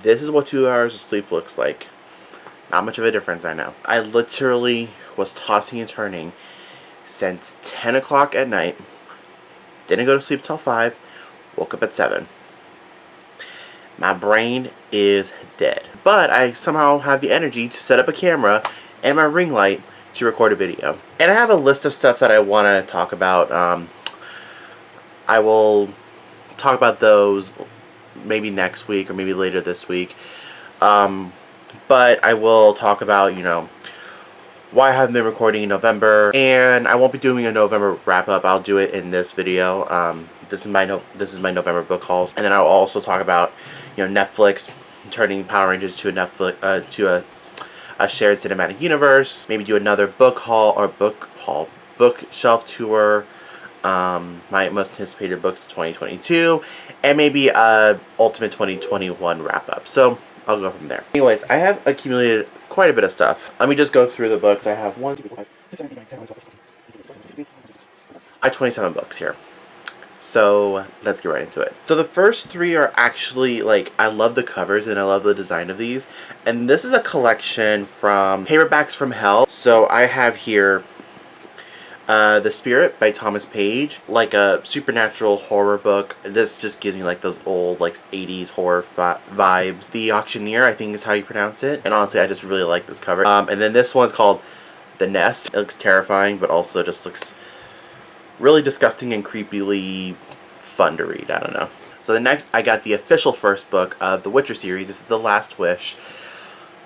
This is what 2 hours of sleep looks like. Not much of a difference, I know. I literally was tossing and turning since 10 o'clock at night. Didn't go to sleep till 5. Woke up at 7. My brain is dead. But I somehow have the energy to set up a camera and my ring light to record a video. And I have a list of stuff that I want to talk about. I will talk about those maybe next week or maybe later this week. But I will talk about, why I haven't been recording in November, and I won't be doing a November wrap-up. I'll do it in this video. This is my November book hauls, and then I'll also talk about, Netflix turning Power Rangers to a shared cinematic universe. Maybe do another book haul or bookshelf tour. My most anticipated books of 2022, and maybe a Ultimate 2021 wrap-up. So I'll go from there. Anyways, I have accumulated quite a bit of stuff. Let me just go through the books. I have 1, 2, 3, 4, 5, 6, 7, 8, 9, 10, 11, 12, 13, 14, 15, 16, 17, 18, 19, 20. I have 27 books here. So let's get right into it. So the first 3 are actually, I love the covers and I love the design of these. And this is a collection from Paperbacks from Hell. So I have here The Spirit by Thomas Page, like a supernatural horror book. This just gives me those old 80s horror vibes. The Auctioneer, I think is how you pronounce it, and honestly I just really like this cover. And then this one's called The Nest. It looks terrifying, but also just looks really disgusting and creepily fun to read. I don't know. So the next, I got the official first book of the Witcher series. This is The Last Wish.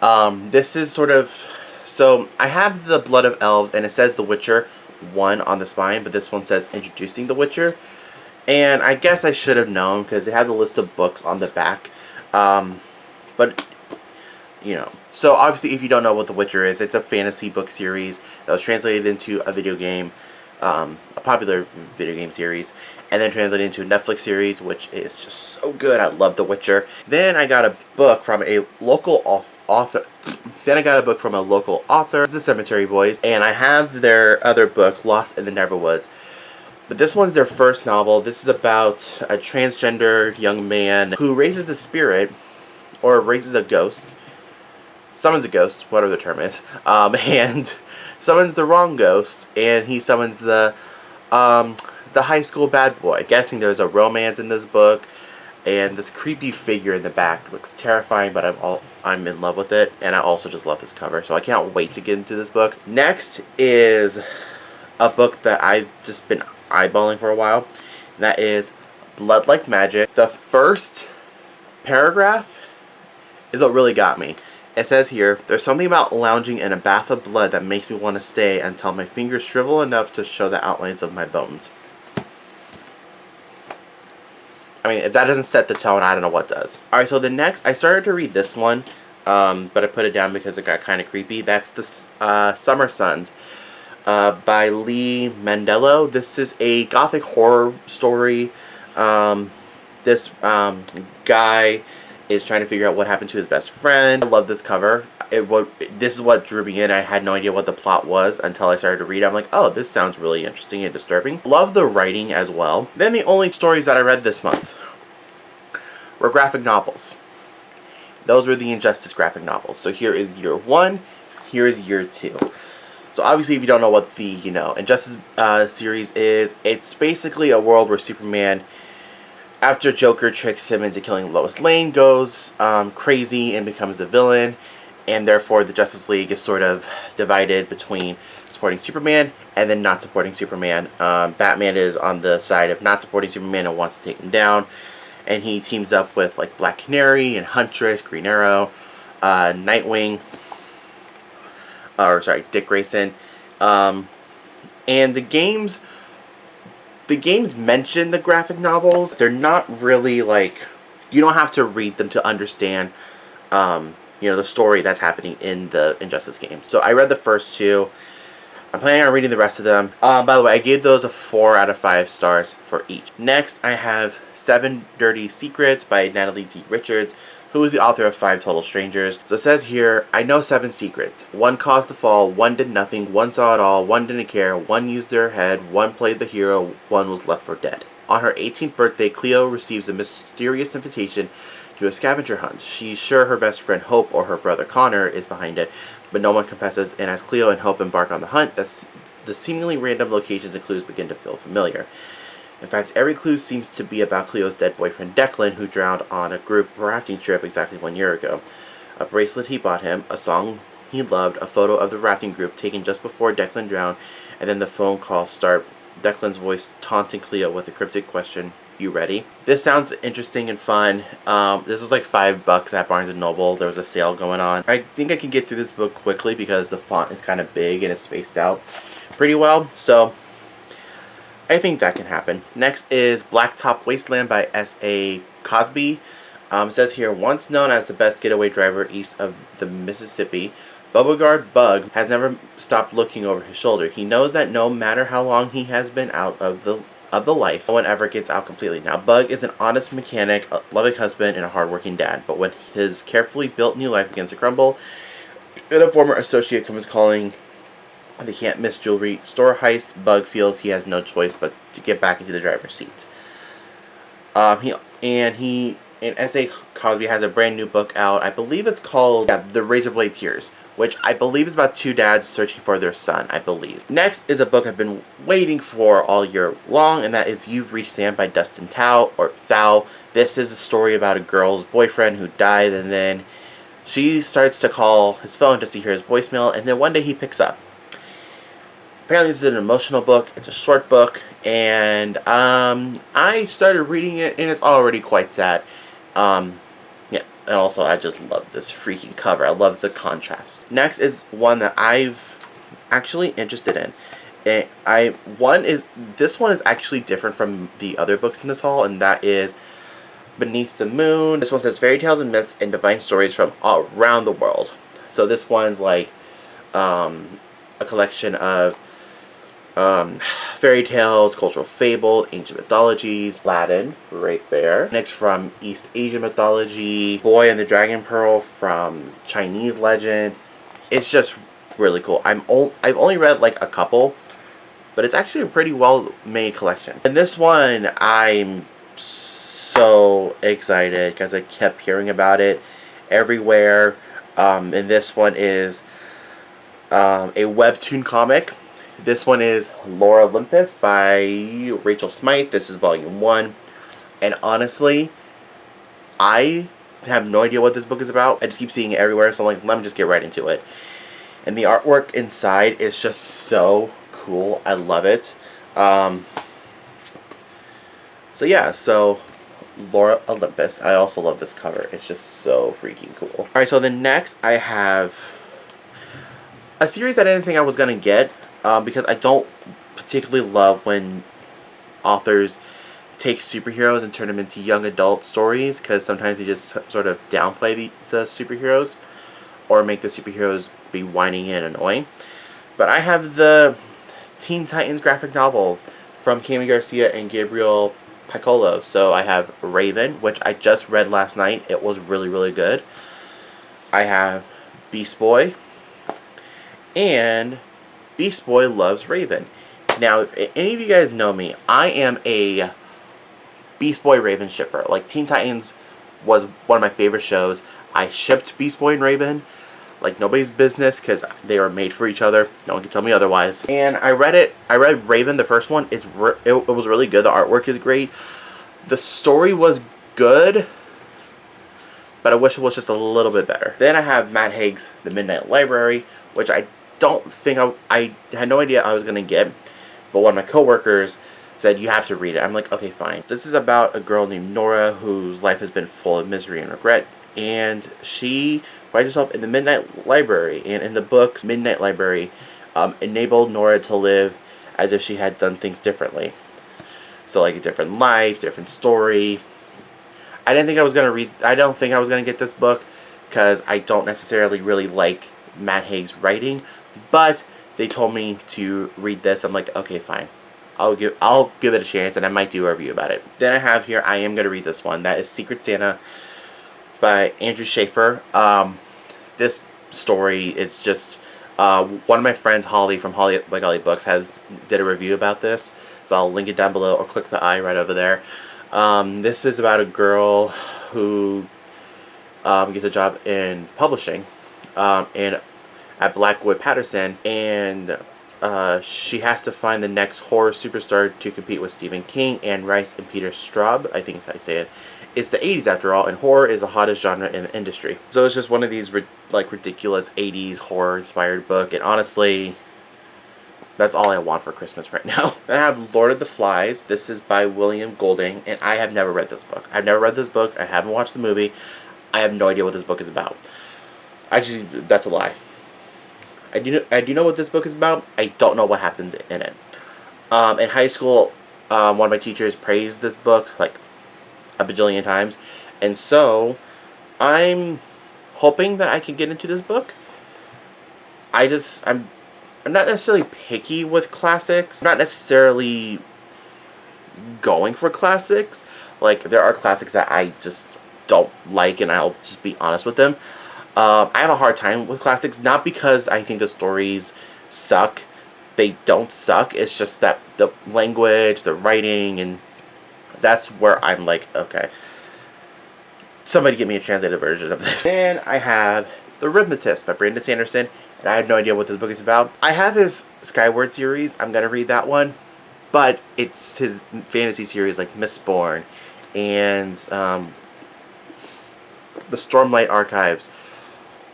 This is so I have the Blood of Elves, and it says The Witcher 1 on the spine, but this one says Introducing the Witcher, and I guess I should have known because they have the list of books on the back. But so obviously if you don't know what The Witcher is, it's a fantasy book series that was translated into a video game, a popular video game series, and then translated into a Netflix series, which is just so good. I love The Witcher. Then I got a book from a local author. The Cemetery Boys, and I have their other book, Lost in the Neverwoods. But this one's their first novel. This is about a transgender young man who raises the spirit, or raises a ghost, summons a ghost, whatever the term is, and summons the wrong ghost, and he summons the high school bad boy. Guessing there's a romance in this book. And this creepy figure in the back looks terrifying, but I'm in love with it, and I also just love this cover, so I can't wait to get into this book. Next is a book that I've just been eyeballing for a while, and that is Blood Like Magic. The first paragraph is what really got me. It says here, "There's something about lounging in a bath of blood that makes me want to stay until my fingers shrivel enough to show the outlines of my bones." I mean, if that doesn't set the tone, I don't know what does. Alright, so the next, I started to read this one, but I put it down because it got kind of creepy. That's the Summer Sons by Lee Mandello. This is a gothic horror story. This guy is trying to figure out what happened to his best friend. I love this cover. This is what drew me in. I had no idea what the plot was until I started to read it. I'm like, oh, this sounds really interesting and disturbing. Love the writing as well. Then the only stories that I read this month were graphic novels. Those were the Injustice graphic novels. So here is year 1, here is year 2. So obviously if you don't know what the, Injustice series is, it's basically a world where Superman, after Joker tricks him into killing Lois Lane, goes crazy and becomes the villain. And therefore the Justice League is sort of divided between supporting Superman and then not supporting Superman. Batman is on the side of not supporting Superman and wants to take him down. And he teams up with Black Canary and Huntress, Green Arrow, Nightwing, Dick Grayson. And the games mention the graphic novels. They're not really you don't have to read them to understand the story that's happening in the Injustice games. So I read the first 2. I'm planning on reading the rest of them. By the way, I gave those a 4 out of 5 stars for each. Next, I have 7 Dirty Secrets by Natalie D. Richards, who is the author of 5 Total Strangers. So it says here, "I know 7 secrets. 1 caused the fall, 1 did nothing, 1 saw it all, 1 didn't care, 1 used their head, 1 played the hero, 1 was left for dead." On her 18th birthday, Cleo receives a mysterious invitation do a scavenger hunt. She's sure her best friend Hope or her brother Connor is behind it, but no one confesses, and as Cleo and Hope embark on the hunt, the seemingly random locations and clues begin to feel familiar. In fact, every clue seems to be about Cleo's dead boyfriend Declan, who drowned on a group rafting trip exactly 1 year ago. A bracelet he bought him, a song he loved, a photo of the rafting group taken just before Declan drowned, and then the phone call start, Declan's voice taunting Cleo with a cryptic question, "You ready?" This sounds interesting and fun. This was like $5 at Barnes & Noble. There was a sale going on. I think I can get through this book quickly because the font is kind of big and it's spaced out pretty well, so I think that can happen. Next is Blacktop Wasteland by S.A. Cosby. It says here, once known as the best getaway driver east of the Mississippi, Beauregard Bug has never stopped looking over his shoulder. He knows that no matter how long he has been out of the life, no one ever gets out completely. Now, Bug is an honest mechanic, a loving husband, and a hardworking dad. But when his carefully built new life begins to crumble, and a former associate comes calling the can't miss jewelry store heist, Bug feels he has no choice but to get back into the driver's seat. And S.A. Cosby has a brand new book out. I believe it's called The Razorblade Tears, which I believe is about two dads searching for their son, I believe. Next is a book I've been waiting for all year long, and that is You've Reached Sam by Dustin Thau. This is a story about a girl's boyfriend who dies, and then she starts to call his phone just to hear his voicemail, and then one day he picks up. Apparently this is an emotional book. It's a short book, and I started reading it, and it's already quite sad. Yeah, and also I just love this freaking cover. I love the contrast. Next is one that I've actually interested in. This one is actually different from the other books in this haul, and that is Beneath the Moon. This one says fairy tales and myths and divine stories from around the world. So this one's like a collection of fairy tales, cultural fable, ancient mythologies, Aladdin, right there. Next from East Asian mythology, Boy and the Dragon Pearl from Chinese legend. It's just really cool. I've only read like a couple, but it's actually a pretty well made collection. And this one I'm so excited because I kept hearing about it everywhere. And this one is a webtoon comic. This one is Olympus by Rachel Smythe. This is volume 1. And honestly, I have no idea what this book is about. I just keep seeing it everywhere, so I'm like, let me just get right into it. And the artwork inside is just so cool. I love it. So yeah, so Olympus. I also love this cover. It's just so freaking cool. Alright, so then next I have a series I didn't think I was going to get. Because I don't particularly love when authors take superheroes and turn them into young adult stories, because sometimes they just sort of downplay the superheroes or make the superheroes be whiny and annoying. But I have the Teen Titans graphic novels from Kami Garcia and Gabriel Piccolo. So I have Raven, which I just read last night. It was really, really good. I have Beast Boy and Beast Boy Loves Raven. Now, if any of you guys know me, I am a Beast Boy Raven shipper. Like, Teen Titans was one of my favorite shows. I shipped Beast Boy and Raven like nobody's business because they were made for each other. No one can tell me otherwise. And I read it. I read Raven, the first one. It was really good. The artwork is great. The story was good, but I wish it was just a little bit better. Then I have Matt Haig's The Midnight Library, which I don't think I had no idea I was going to get, but one of my coworkers said you have to read it. I'm like, okay, fine. This is about a girl named Nora whose life has been full of misery and regret, and she finds herself in the Midnight Library, and in the books, Midnight Library enabled Nora to live as if she had done things differently. So like a different life, different story. I don't think I was going to get this book because I don't necessarily really like Matt Haig's writing. But they told me to read this. I'm like, okay, fine. I'll give it a chance, and I might do a review about it. Then I have here, I am going to read this one. That is Secret Santa by Andrew Schaefer. This story is just one of my friends, Holly from Holly by Golly Books, did a review about this. So I'll link it down below or click the I right over there. This is about a girl who gets a job in publishing, and at Blackwood Patterson, and she has to find the next horror superstar to compete with Stephen King, Anne Rice, and Peter Straub. I think is how you say it. It's the 80s after all, and horror is the hottest genre in the industry. So it's just one of these ridiculous 80s horror inspired book, and honestly, that's all I want for Christmas right now. I have Lord of the Flies. This is by William Golding, and I have never read this book. I've never read this book. I haven't watched the movie. I have no idea what this book is about. Actually, that's a lie. I do know what this book is about. I don't know what happens in it. In high school, one of my teachers praised this book like a bajillion times, and so I'm hoping that I can get into this book. I'm not necessarily picky with classics. I'm not necessarily going for classics. Like, there are classics that I just don't like, and I'll just be honest with them. I have a hard time with classics, not because I think the stories suck. They don't suck. It's just that the language, the writing, and that's where I'm like, okay, somebody get me a translated version of this. And I have The Rhythmitist by Brandon Sanderson, and I have no idea what this book is about. I have his Skyward series. I'm going to read that one, but it's his fantasy series like Mistborn and the Stormlight Archives,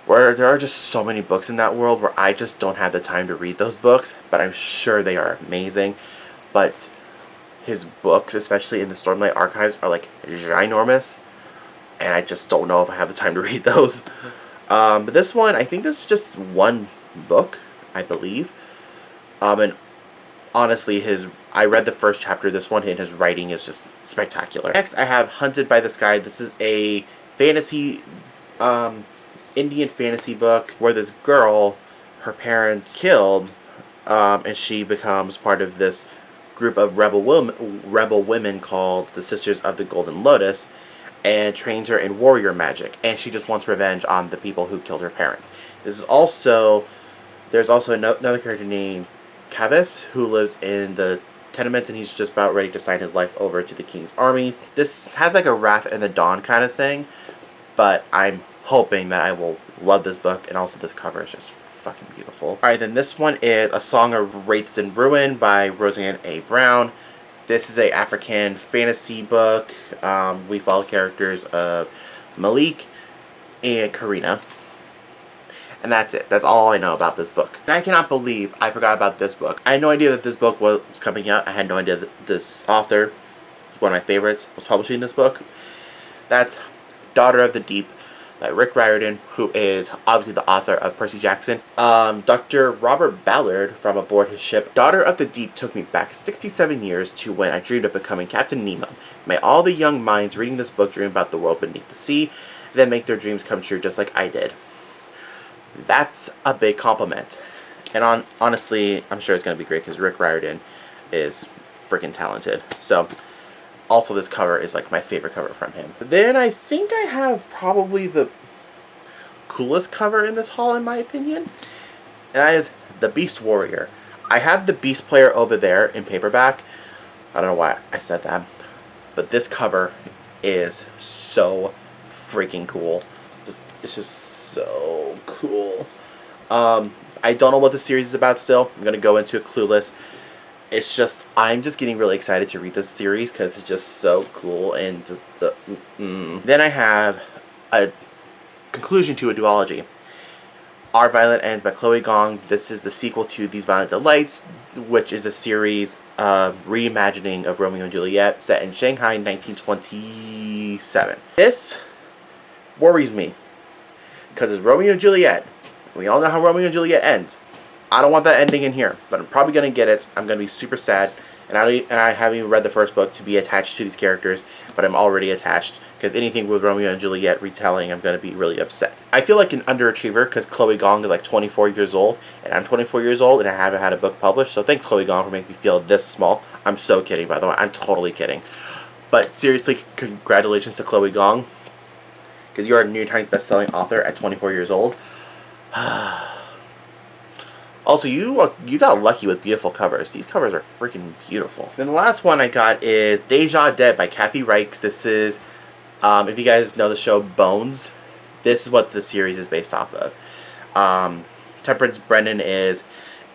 where there are just so many books in that world where I just don't have the time to read those books, but I'm sure they are amazing. But his books, especially in the Stormlight Archives, are like ginormous, and I just don't know if I have the time to read those. But this one, I think this is just one book, I believe. And honestly, I read the first chapter of this one, and his writing is just spectacular. Next, I have Hunted by the Sky. This is a fantasy, Indian fantasy book where this girl, her parents killed, and she becomes part of this group of rebel women called the Sisters of the Golden Lotus, and trains her in warrior magic, and she just wants revenge on the people who killed her parents. There's also another character named Kavis who lives in the tenements, and he's just about ready to sign his life over to the king's army. This has like a Wrath in the Dawn kind of thing, but I'm hoping that I will love this book, and also this cover is just fucking beautiful. Alright, then this one is A Song of Wraiths and Ruin by Roseanne A. Brown. This is a African fantasy book. We follow characters of Malik and Karina. And that's it. That's all I know about this book. And I cannot believe I forgot about this book. I had no idea that this book was coming out. I had no idea that this author, who's one of my favorites, was publishing this book. That's Daughter of the Deep by Rick Riordan, who is obviously the author of Percy Jackson. Dr. Robert Ballard from aboard his ship. Daughter of the Deep took me back 67 years to when I dreamed of becoming Captain Nemo. May all the young minds reading this book dream about the world beneath the sea, then make their dreams come true just like I did. That's a big compliment. And honestly, I'm sure it's going to be great because Rick Riordan is freaking talented. So, also this cover is like my favorite cover from him. Then I think I have probably the coolest cover in this haul in my opinion. And that is The Beast Warrior. I have the Beast Player over there in paperback. I don't know why I said that. But this cover is so freaking cool. It's just so cool. I don't know what the series is about still. I'm going to go into it clueless. It's just, I'm just getting really excited to read this series because it's just so cool, and just the Then I have a conclusion to a duology. Our Violet Ends by Chloe Gong. This is the sequel to These Violent Delights, which is a series reimagining of Romeo and Juliet set in Shanghai in 1927. This worries me because it's Romeo and Juliet. We all know how Romeo and Juliet ends. I don't want that ending in here, but I'm probably going to get it. I'm going to be super sad, and I haven't even read the first book to be attached to these characters, but I'm already attached, because anything with Romeo and Juliet retelling, I'm going to be really upset. I feel like an underachiever, because Chloe Gong is like 24 years old, and I'm 24 years old, and I haven't had a book published, so thanks Chloe Gong for making me feel this small. I'm so kidding, by the way. I'm totally kidding. But seriously, congratulations to Chloe Gong, because you're a New York Times bestselling author at 24 years old. Also, you got lucky with beautiful covers. These covers are freaking beautiful. Then the last one I got is Deja Dead by Kathy Reichs. This is, if you guys know the show Bones, this is what the series is based off of. Temperance Brennan is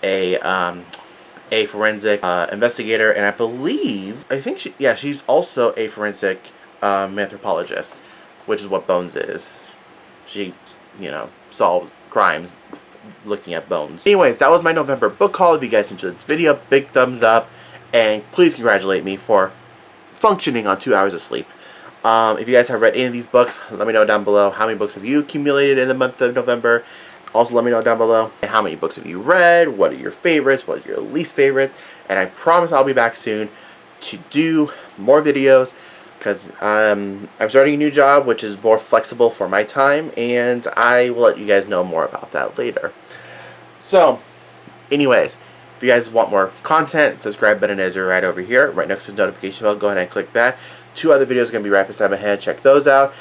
a forensic investigator, and I think she's also a forensic anthropologist, which is what Bones is. She, solved crimes looking at bones. Anyways, that was my November book haul. If you guys enjoyed this video, big thumbs up, and please congratulate me for functioning on 2 hours of sleep. If you guys have read any of these books, let me know down below. How many books have you accumulated in the month of November? Also, let me know down below. And how many books have you read? What are your favorites? What are your least favorites? And I promise I'll be back soon to do more videos, because I'm starting a new job, which is more flexible for my time, and I will let you guys know more about that later. So, anyways, if you guys want more content, subscribe button is right over here, right next to the notification bell. Go ahead and click that. 2 other videos are going to be right beside my head. Check those out.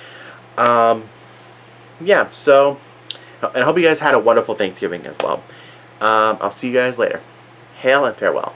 Yeah, so, and I hope you guys had a wonderful Thanksgiving as well. I'll see you guys later. Hail and farewell.